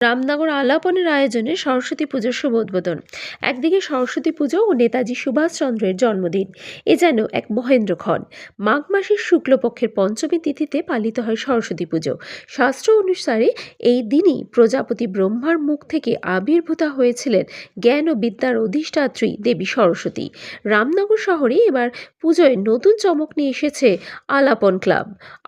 রামনগর আলাপনের আয়োজনে সরস্বতী পুজোর শুভ উদ্বোধন। একদিকে সরস্বতী পুজো ও নেতাজি সুভাষচন্দ্রের জন্মদিন, এ যেন এক মহেন্দ্রক্ষণ। মাঘ মাসের শুক্লপক্ষের পঞ্চমী তিথিতে পালিত হয় সরস্বতী পুজো। শাস্ত্র অনুসারে এই দিনই প্রজাপতি ব্রহ্মার মুখ থেকে আবির্ভূতা হয়েছিলেন জ্ঞান ও বিদ্যার অধিষ্ঠাত্রী দেবী সরস্বতী। রামনগর শহরে এবার পুজোয় নতুন চমক নিয়ে এসেছে আলাপন ক্লাব।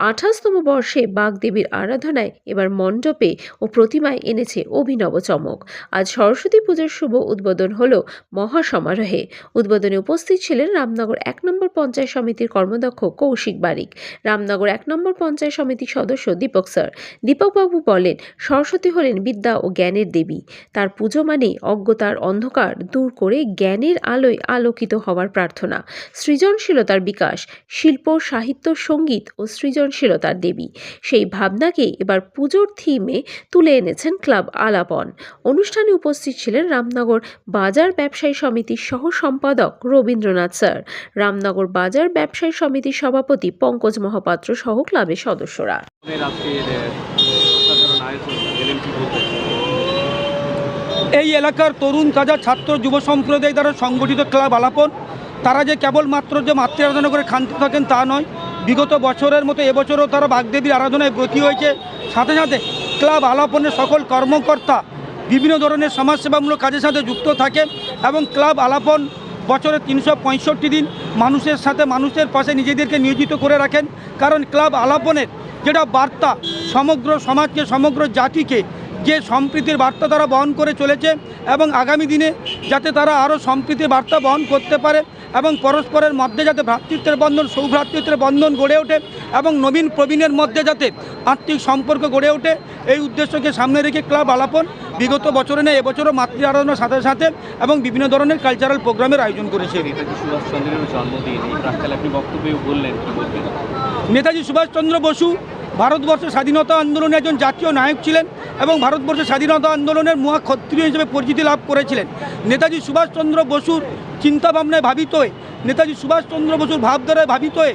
28তম বর্ষে বাগদেবীর আরাধনায় এবার মণ্ডপে ও প্রতিমায় এনেছে অভিনব চমক। আজ সরস্বতী পুজোর শুভ উদ্বোধন হলো মহাসমারোহে। উদ্বোধনে উপস্থিত ছিলেন রামনগর 1 নম্বর পঞ্চায়েত সমিতির কর্মদক্ষ কৌশিক বারিক, রামনগর 1 নম্বর পঞ্চায়েত সমিতির সদস্য দীপক স্যার। দীপকবাবু বলেন, সরস্বতী হলেন বিদ্যা ও জ্ঞানের দেবী। তার পুজো মানে অজ্ঞতার অন্ধকার দূর করে জ্ঞানের আলোয় আলোকিত হওয়ার প্রার্থনা, সৃজনশীলতার বিকাশ, শিল্প, সাহিত্য, সঙ্গীত ও সৃজনশীলতার দেবী। সেই ভাবনাকে এবার পুজোর থিমে তুলে এনেছেন ক্লাব আলাপন। অনুষ্ঠানে উপস্থিত ছিলেন রামনগর বাজার ব্যবসায়ী সমিতির সহ সম্পাদক রবীন্দ্রনাথ স্যার, রামনগর বাজার ব্যবসায়ী সমিতির সভাপতি পঙ্কজ মহাপাত্র সহ ক্লাবের সদস্যরা। এই এলাকার তরুণ তাজা ছাত্র যুব সম্প্রদায় দ্বারা সংগঠিত ক্লাব আলাপন, তারা যে কেবলমাত্র যে মাতৃ আরাধনা করে ক্ষান্ত থাকেন তা নয়, বিগত বছরের মতো এবছরও তারা বাগদেবীর আরাধনায় ব্রতী হয়েছে। সাথে সাথে ক্লাব আলাপনের সকল কর্মকর্তা বিভিন্ন ধরনের সমাজসেবামূলক কাজের সাথে যুক্ত থাকে এবং ক্লাব আলাপন বছরে 365 দিন মানুষের সাথে মানুষের পাশে নিজেদেরকে নিয়োজিত করে রাখেন। কারণ ক্লাব আলাপনের যেটা বার্তা, সমগ্র সমাজকে, সমগ্র জাতিকে যে সম্প্রীতির বার্তা তারা বহন করে চলেছে এবং আগামী দিনে যাতে তারা আরও সম্প্রীতির বার্তা বহন করতে পারে এবং পরস্পরের মধ্যে যাতে ভ্রাতৃত্বের বন্ধন, সৌভ্রাতৃত্বের বন্ধন গড়ে ওঠে এবং নবীন প্রবীণের মধ্যে যাতে আত্মিক সম্পর্ক গড়ে ওঠে, এই উদ্দেশ্যকে সামনে রেখে ক্লাব আলাপন বিগত বছরে নেই এবছরও মাতৃ আরাধনার সাথে সাথে এবং বিভিন্ন ধরনের কালচারাল প্রোগ্রামের আয়োজন করেছে। নেতাজি সুভাষচন্দ্রের জন্মদিন, এই প্রাক্কালে আপনি বক্তব্যে বললেন, কি বলবেন? নেতাজি সুভাষচন্দ্র বসু ভারতবর্ষের স্বাধীনতা আন্দোলনে একজন জাতীয় নায়ক ছিলেন এবং ভারতবর্ষের স্বাধীনতা আন্দোলনের মহা ক্ষত্রিয় হিসেবে পরিচিতি লাভ করেছিলেন। নেতাজি সুভাষচন্দ্র বসুর চিন্তাভাবনায় ভাবিত হয়ে, নেতাজি সুভাষচন্দ্র বসুর ভাবধারায় ভাবিত হয়ে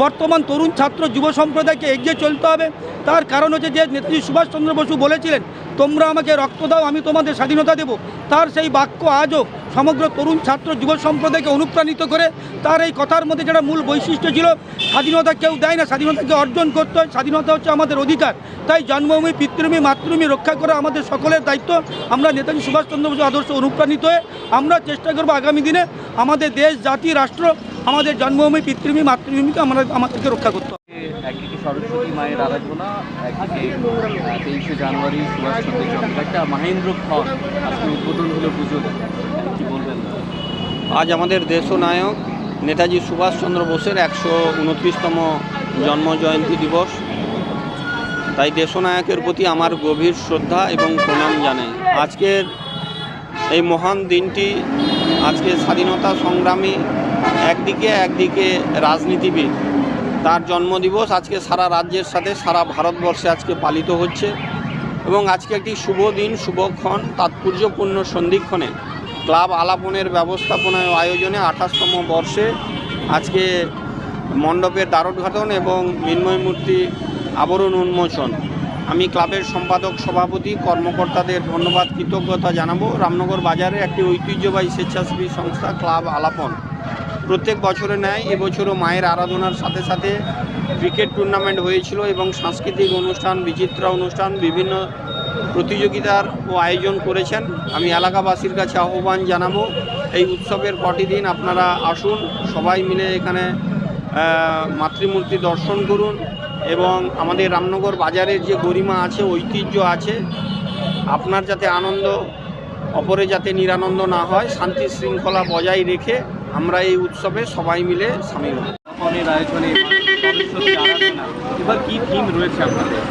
বর্তমান তরুণ ছাত্র যুব সম্প্রদায়কে এগিয়ে চলতে হবে। তার কারণ হচ্ছে যে নেতাজি সুভাষচন্দ্র বসু বলেছিলেন, তোমরা আমাকে রক্ত দাও, আমি তোমাদের স্বাধীনতা দেব। তার সেই বাক্য আজও সমগ্র তরুণ ছাত্র যুব সম্প্রদায়কে অনুপ্রাণিত করে। তার এই কথার মধ্যে যেটা মূল বৈশিষ্ট্য ছিল, স্বাধীনতা কেউ দেয় না, স্বাধীনতাকে অর্জন করতে হয়, স্বাধীনতা হচ্ছে আমাদের অধিকার। তাই জন্মভূমি, পিতৃভূমি, মাতৃভূমি রক্ষা করা আমাদের সকলের দায়িত্ব। আমরা নেতাজি সুভাষচন্দ্র বসু আদর্শ অনুপ্রাণিত হয়ে আমরা চেষ্টা করব আগামী দিনে আমাদের দেশ, জাতি, রাষ্ট্র, আমাদের জন্মভূমি, পিতৃভূমি, মাতৃভূমিকে আমাদেরকে রক্ষা করতে হবে। একদিকে সরস্বতী মায়ের আরাধনা, একদিকে 23শে জানুয়ারি সুভাষচন্দ্রের জন্ম, একটা মহেন্দ্রক্ষণ। আজকে উদ্বোধন হলো পুজো, কি বলবেন? আজ আমাদের দেশনায়ক নেতাজি সুভাষচন্দ্র বোসের 129তম জন্মজয়ন্তী দিবস। তাই দেশনায়কের প্রতি আমার গভীর শ্রদ্ধা এবং প্রণাম জানাই। আজকের এই মহান দিনটি, আজকে স্বাধীনতা সংগ্রামী একদিকে রাজনীতিবিদ, তার জন্মদিবস আজকে সারা রাজ্যের সাথে সারা ভারতবর্ষে আজকে পালিত হচ্ছে এবং আজকে একটি শুভ দিন, শুভক্ষণ, তাৎপর্যপূর্ণ সন্ধিক্ষণে ক্লাব আলাপনের ব্যবস্থাপনায় আয়োজনে 28তম বর্ষে আজকে মণ্ডপের দ্বারোদ্ঘাটন এবং মৃন্ময় মূর্তি আবরণ উন্মোচন। আমি ক্লাবের সম্পাদক, সভাপতি, কর্মকর্তাদের ধন্যবাদ, কৃতজ্ঞতা জানাবো। রামনগর বাজারে একটি ঐতিহ্যবাহী স্বেচ্ছাসেবী সংস্থা ক্লাব আলাপন প্রত্যেক বছরে নেয়। এবছরও মায়ের আরাধনার সাথে সাথে ক্রিকেট টুর্নামেন্ট হয়েছিল এবং সাংস্কৃতিক অনুষ্ঠান, বিচিত্রা অনুষ্ঠান, বিভিন্ন প্রতিযোগিতার আয়োজন করেছেন। আমি এলাকাবাসীর কাছে আহ্বান জানাবো, এই উৎসবের কটি দিন আপনারা আসুন, সবাই মিলে এখানে মাতৃমূর্তি দর্শন করুন এবং আমাদের রামনগর বাজারের যে গরিমা আছে, ঐতিহ্য আছে, আপনার যাতে আনন্দ, অপরে যাতে নিরানন্দ না হয়, শান্তি শৃঙ্খলা বজায় রেখে আমরা এই উৎসবে সবাই মিলে সামিল হব। আলাপনের আয়োজনে সরস্বতী আরাধনা, এবার কি থিম রয়েছে আপনাদের?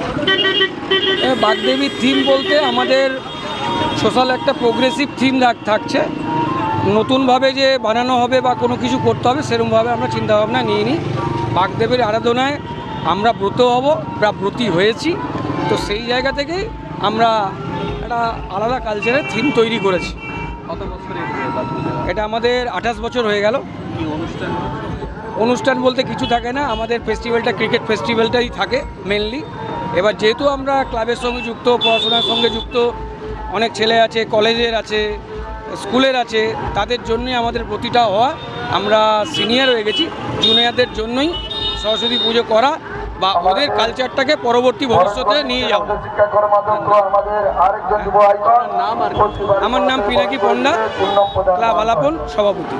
বাগদেবীর থিম বলতে আমাদের সোশ্যাল একটা প্রোগ্রেসিভ থিম থাকছে। নতুনভাবে যে বানানো হবে বা কোনো কিছু করতে হবে সেরকমভাবে আমরা চিন্তাভাবনা নিয়ে নিই। বাগদেবীর আরাধনায় আমরা ব্রত হব বা ব্রতী হয়েছি, তো সেই জায়গা থেকেই আমরা একটা আলাদা কালচারের থিম তৈরি করেছি। কত বছরের? এটা আমাদের 28 বছর হয়ে গেল। কি অনুষ্ঠান? অনুষ্ঠান বলতে কিছু থাকে না, আমাদের ফেস্টিভ্যালটা ক্রিকেট ফেস্টিভ্যালটাই থাকে মেনলি। এবার যেহেতু আমরা ক্লাবের সঙ্গে যুক্ত, পড়াশোনার সঙ্গে যুক্ত, অনেক ছেলে আছে, কলেজের আছে, স্কুলের আছে, তাদের জন্যই আমাদের প্রতিটা হওয়া। আমরা সিনিয়র হয়ে গেছি, জুনিয়রদের জন্যই সরস্বতী পুজো করা বা ওদের কালচারটাকে পরবর্তী ভবিষ্যতে নিয়ে যাওয়া। নাম আর আমার নাম পিনাকি পণ্ডা, ক্লাব আলাপন সভাপতি।